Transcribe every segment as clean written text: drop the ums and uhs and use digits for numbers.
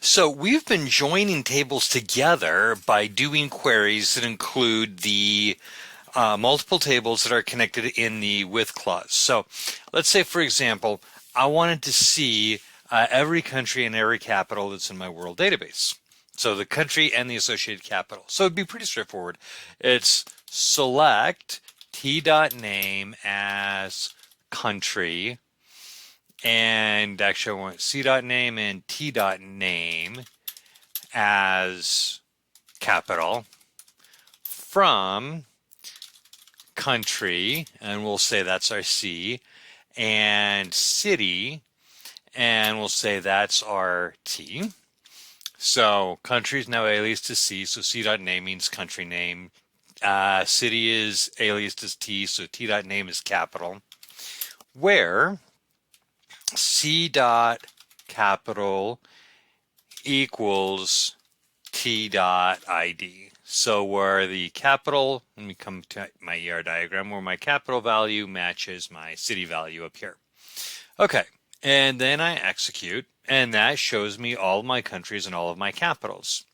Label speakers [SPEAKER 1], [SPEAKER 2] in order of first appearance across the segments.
[SPEAKER 1] So we've been joining tables together by doing queries that include the multiple tables that are connected in the with clause. So let's say, for example, I wanted to see every country and every capital that's in my world database. So the country and the associated capital. So it'd be pretty straightforward. It's select t.name as country, and actually I want c.name and t.name as capital from country, and we'll say that's our C, and city, and we'll say that's our T. So country is now aliased to C, so C.name means country name. City is aliased as T, so T.name is capital. Where C.capital equals T.id. So where the capital, let me come to my ER diagram, where my capital value matches my city value up here. Okay, and then I execute, and that shows me all of my countries and all of my capitals.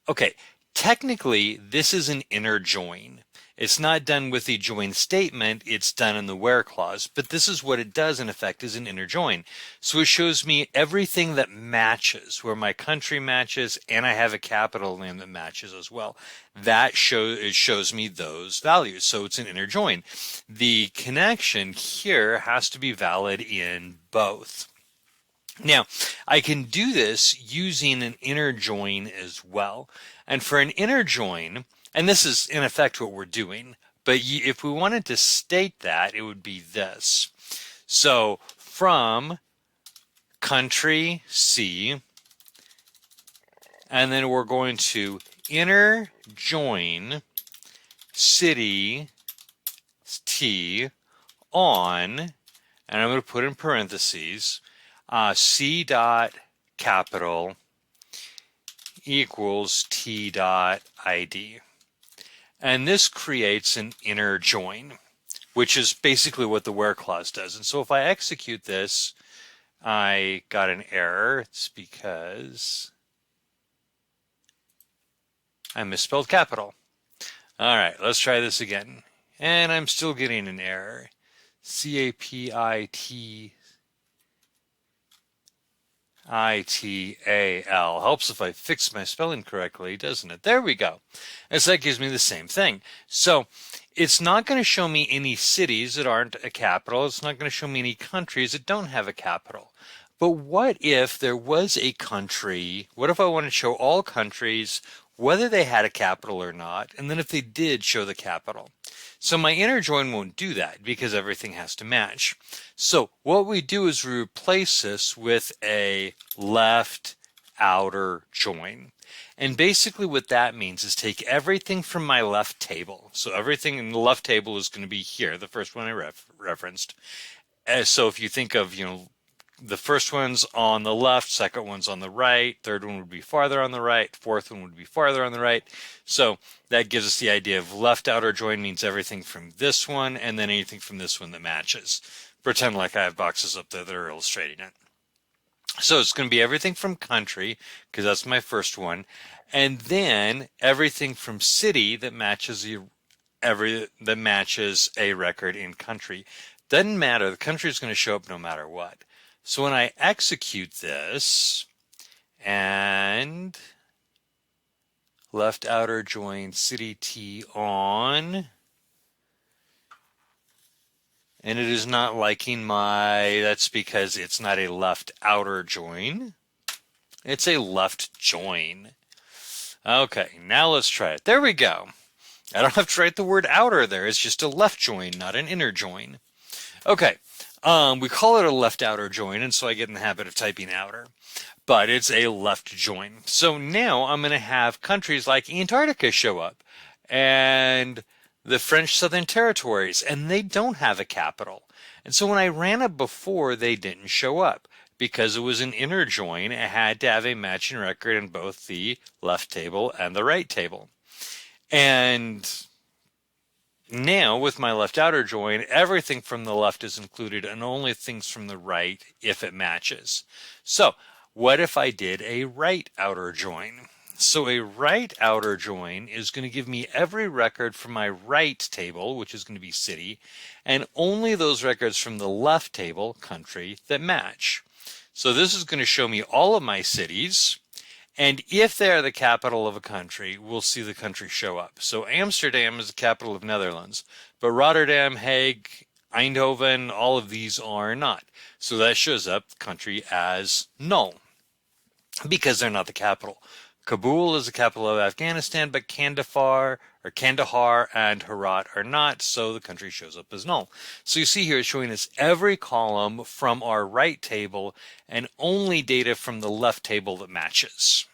[SPEAKER 1] Okay, technically this is an inner join. It's not done with the join statement, it's done in the where clause, but this is what it does in effect is an inner join. So it shows me everything that matches, where my country matches, and I have a capital name that matches as well. It shows me those values, so it's an inner join. The connection here has to be valid in both. Now, I can do this using an inner join as well. And for an inner join, and this is in effect what we're doing, but if we wanted to state that, it would be this. So from country C, and then we're going to inner join city T on, and I'm going to put in parentheses, C dot capital equals T dot ID. And this creates an inner join, which is basically what the where clause does. And so if I execute this, I got an error. It's because I misspelled capital. All right, let's try this again. And I'm still getting an error. CAPITAL. Helps if I fix my spelling correctly, doesn't it? There we go. And so that gives me the same thing. So it's not going to show me any cities that aren't a capital. It's not going to show me any countries that don't have a capital. But what if there was a country? What if I want to show all countries, whether they had a capital or not, and then if they did, show the capital? So my inner join won't do that because everything has to match. So what we do is we replace this with a left outer join. And basically what that means is take everything from my left table. So everything in the left table is going to be here, the first one I referenced. So if you think of, the first one's on the left, second one's on the right, third one would be farther on the right, fourth one would be farther on the right. So that gives us the idea of left outer join means everything from this one and then anything from this one that matches. Pretend like I have boxes up there that are illustrating it. So it's going to be everything from country, because that's my first one, and then everything from city that matches a record in country. Doesn't matter, the country is going to show up no matter what. So when I execute this and left outer join city T on, and it is not liking that's because it's not a left outer join. It's a left join. Okay, now let's try it. There we go. I don't have to write the word outer there. It's just a left join, not an inner join. Okay. We call it a left outer join, and so I get in the habit of typing outer, but it's a left join. So now I'm going to have countries like Antarctica show up, and the French Southern Territories, and they don't have a capital. And so when I ran it before, they didn't show up. Because it was an inner join, it had to have a matching record in both the left table and the right table. And now, with my left outer join, everything from the left is included and only things from the right if it matches. So What if I did a right outer join? So a right outer join is going to give me every record from my right table, which is going to be city, and only those records from the left table, country, that match. So this is going to show me all of my cities, and if they are the capital of a country, we'll see the country show up. So Amsterdam is the capital of Netherlands, but Rotterdam, Hague, Eindhoven, all of these are not. So that shows up the country as null because they're not the capital. Kabul is the capital of Afghanistan, but Kandahar and Herat are not, so the country shows up as null. So you see here it's showing us every column from our right table and only data from the left table that matches.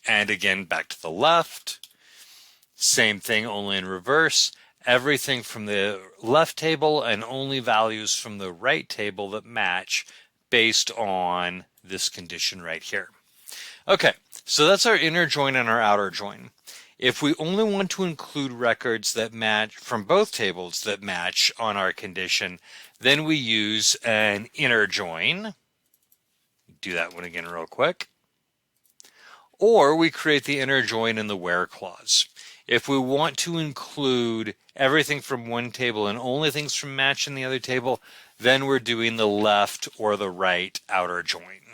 [SPEAKER 1] And again, back to the left, same thing, only in reverse. Everything from the left table and only values from the right table that match based on this condition right here. Okay, so that's our inner join and our outer join. If we only want to include records that match from both tables that match on our condition, then we use an inner join. Do that one again real quick. Or we create the inner join in the where clause. If we want to include everything from one table and only things from match in the other table, then we're doing the left or the right outer join.